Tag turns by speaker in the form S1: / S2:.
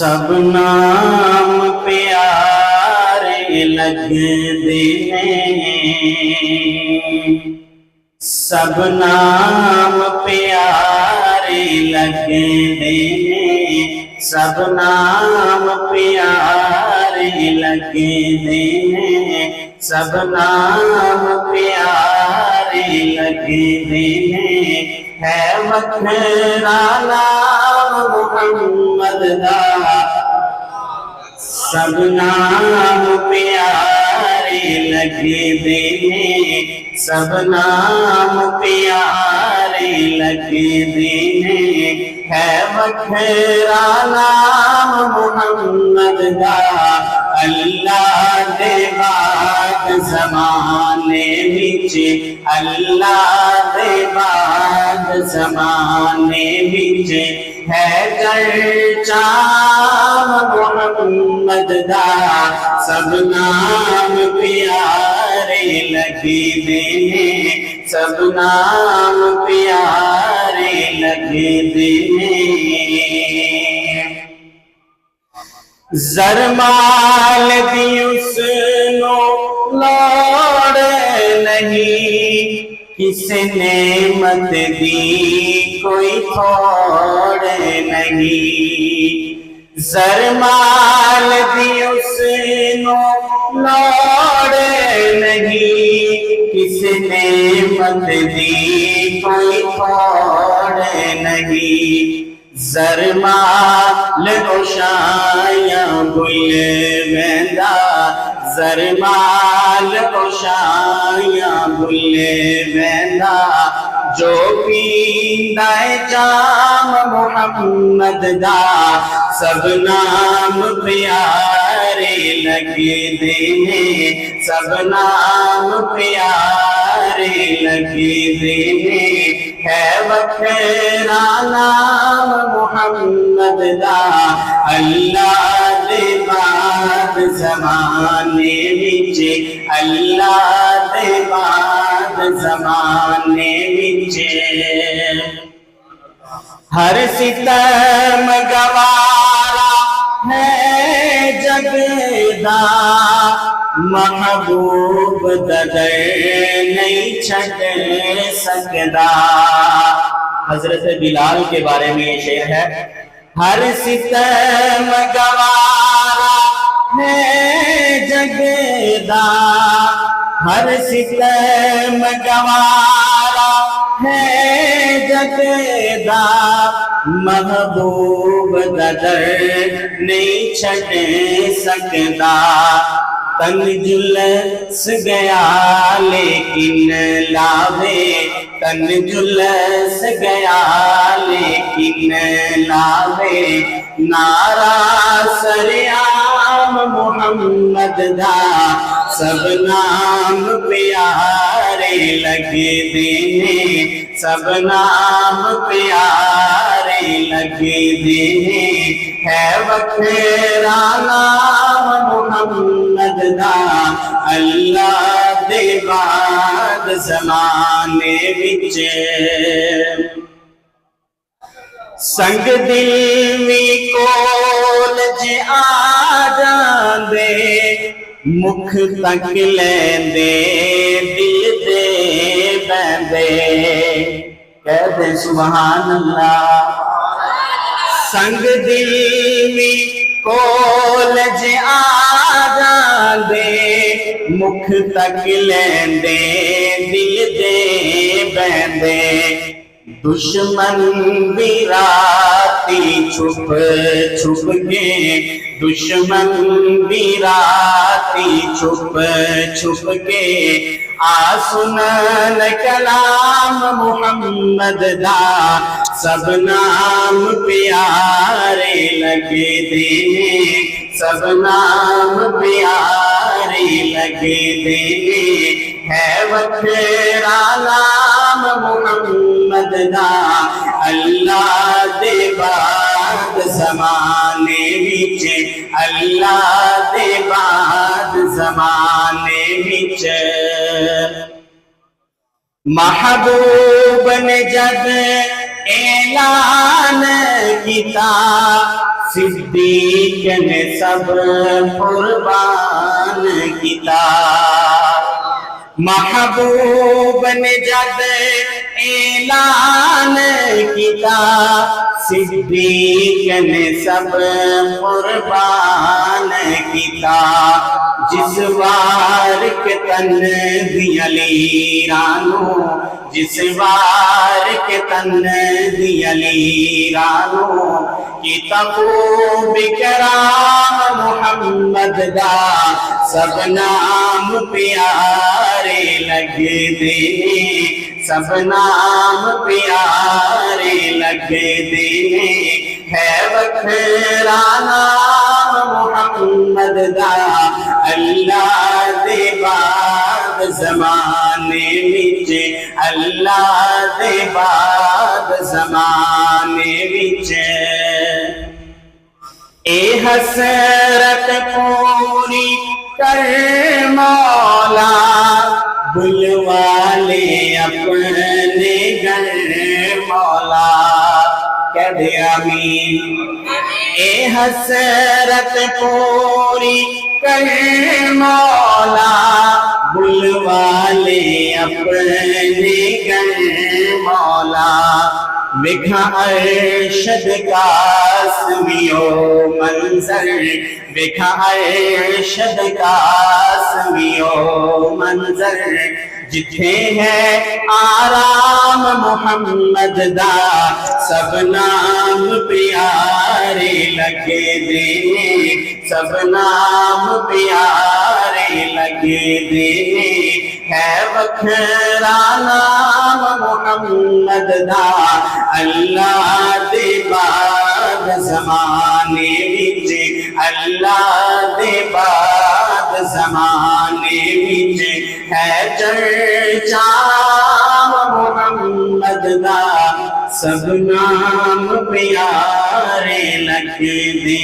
S1: سب نام پیارے لگدے ہیں، سب نام پیارے لگدے ہیں، سب نام پیارے لگدے ہیں، سب نام پیارے لگدے ہیں، ہے وکھرا نام محمد دا، سب نام پیارے لگدے ہیں، سب نام پیارے لگدے ہیں، ہے وکھرا نام محمد دا، اللہ دے بعد زمانے وچ، اللہ دے بعد زمانے وچ ہے چرچا محمد دا، سب نام پیارے لگدے ہیں، سب نام پیارے لگدے ہیں۔ زر مال دی اس نو لوڑ نہیں، کسی نعمت دی کوئی تھوڑ نہیں، زر مال دی اس نو لوڑ نہیں، کسی نعمت دی کوئی تھوڑ نہیں، زر مال اوشایاں بھل ویندا، زر مال اوشایاں بھل ویندا، جو پیندا ہے جام محمد دا، سب نام پیارے لگدے ہیں، سب نام پیارے لگدے ہیں، ہے وکھرا نام محمد دا، اللہ دے بعد زمانے وچ، اللہ دے بعد زمانے وچ ہر ستم گوارا ہے جگ دا، محبوب دا در نہیں چھٹ سکدا، حضرت بلال کے بارے میں یہ شعر ہے، ہر ستم گوارا ہے جگ دا، ہر ستم گوارا ہے جگ دا، محبوب دا در نہیں چھٹ سکدا، تن جلس گیا لیکن لاوے، تن جلس گیا لیکن لاوے، نعرہ سریام محمد دا، سب نام پیارے لگدے ہیں، سب نام پیارے لگدے ہیں، ہے وکھرا نام محمد دا، اللہ دے بعد زمانے وچ سنگ دل وی کول جے آ جاندے، مکھ تک لیندے دل دے بہندے، کہہ دے سبحان اللہ، سنگ دل وی کول جے آ جاندے، مکھ تک لیندے دل دے بہندے، دشمن بھی راتی چھپ چھپ کے، دشمن بھی راتی چھپ چھپ کے، آ سنن کلام محمد دا، سب نام پیارے لگدے ہیں، سب نام پیارے لگدے ہیں، ہے وکھرا نام محمد دا، اللہ دے بعد زمانے وچ، اللہ دے بعد زمانے وچ محبوب نے جب اعلان کیتا صدیق نے سب قربان کیتا محبوب نے جد اعلان کیتا صدیق نے سب قربان کیتا جس وار کے تن دیا لیرانو جس وار کے تن دیا لیرانو کیتا خوب کرام محمد دا سب نام پیارے لگ دے سب نام پیارے لگ دے ہے وکھرا نام محمد دا اللہ دے بعد زمانے وچ اللہ دے بعد زمانے وچ اے حسرت پوری کر مولا بلوا لے اپنے گھر مولا کہہ دے آمین اے حسرت پوری کر مولا بلوا لے اپنے گھر مولا وکھا ارشد کا سمیو منظر وکھا ارشد کا سمیو منظر جتھے ہے آرام محمد دا سب نام پیارے لگے دے سب نام پیارے لگے دے ہے وکھرا نام محمد دا اللہ دے بعد زمانے وچ اللہ دے بعد زمانے وچ ہے چرچا محمد دا سب نام پیارے لگ دے